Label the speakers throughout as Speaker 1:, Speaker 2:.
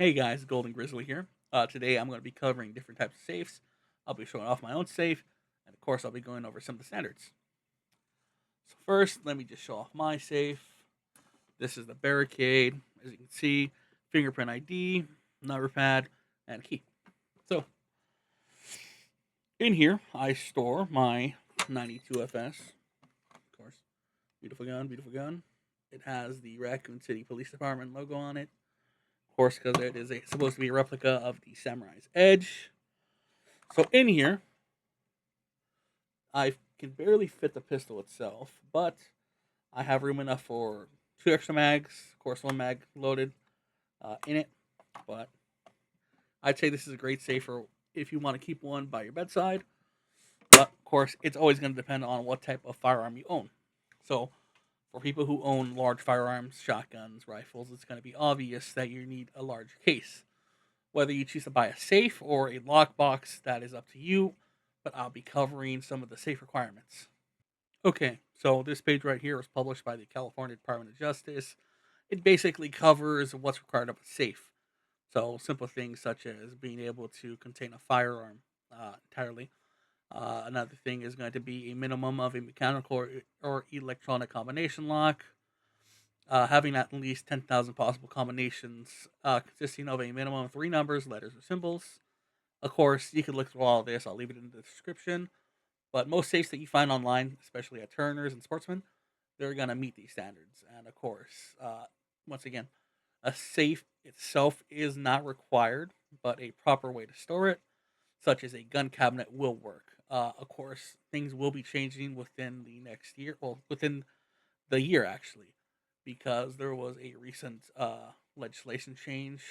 Speaker 1: Hey guys, Golden Grizzly here. Today I'm going to be covering different types of safes. I'll be showing off my own safe, and of course I'll be going over some of the standards. So first, let me just show off my safe. This is the barricade. As you can see, fingerprint ID, number pad, and a key. So in here, I store my 92 FS. Of course, beautiful gun, beautiful gun. It has the Raccoon City Police Department logo on it. Of course, because it is supposed to be a replica of the Samurai's Edge. So in here, I can barely fit the pistol itself, but I have room enough for two extra mags. Of course, one mag loaded in it. But I'd say this is a great safe for if you want to keep one by your bedside. But of course, it's always going to depend on what type of firearm you own. So for people who own large firearms, shotguns, rifles, it's going to be obvious that you need a large case. Whether you choose to buy a safe or a lockbox, that is up to you, but I'll be covering some of the safe requirements. Okay, so this page right here was published by the California Department of Justice. It basically covers what's required of a safe. So simple things such as being able to contain a firearm entirely. Another thing is going to be a minimum of a mechanical or electronic combination lock, having at least 10,000 possible combinations, consisting of a minimum of three numbers, letters, or symbols. Of course, you can look through all of this. I'll leave it in the description. But most safes that you find online, especially at Turner's and Sportsman, they're going to meet these standards. And of course, once again, a safe itself is not required, but a proper way to store it, such as a gun cabinet, will work. Of course, things will be changing within the next year, well, within the year actually, because there was a recent legislation change.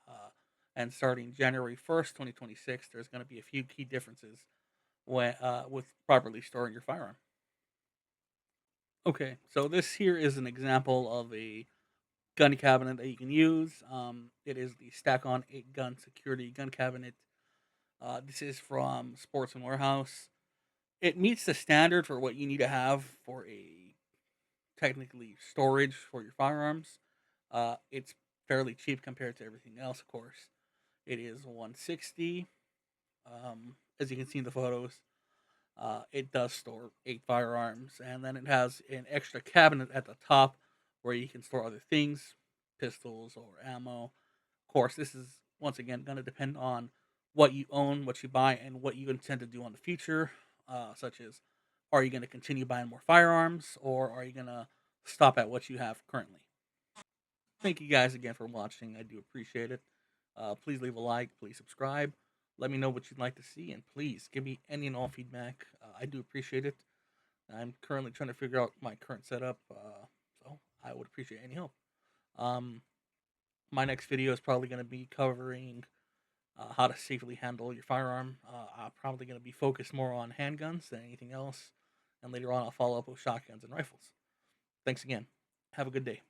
Speaker 1: Uh, and starting January 1st, 2026, there's going to be a few key differences when with properly storing your firearm. Okay, so this here is an example of a gun cabinet that you can use. It is the Stack On 8 Gun Security Gun Cabinet. This is from Sportsman Warehouse. It meets the standard for what you need to have for a technically storage for your firearms. It's fairly cheap compared to everything else, of course. It is 160. As you can see in the photos, it does store 8 firearms, and then it has an extra cabinet at the top where you can store other things, pistols or ammo. Of course, this is once again going to depend on what you own, what you buy, and what you intend to do in the future. Such as, are you going to continue buying more firearms, or are you going to stop at what you have currently? Thank you guys again for watching. I do appreciate it. Please leave a like, please subscribe. Let me know what you'd like to see, and please give me any and all feedback. I do appreciate it. I'm currently trying to figure out my current setup, so I would appreciate any help. Um, my next video is probably going to be covering how to safely handle your firearm. I'm probably going to be focused more on handguns than anything else, and later on I'll follow up with shotguns and rifles. Thanks again. Have a good day.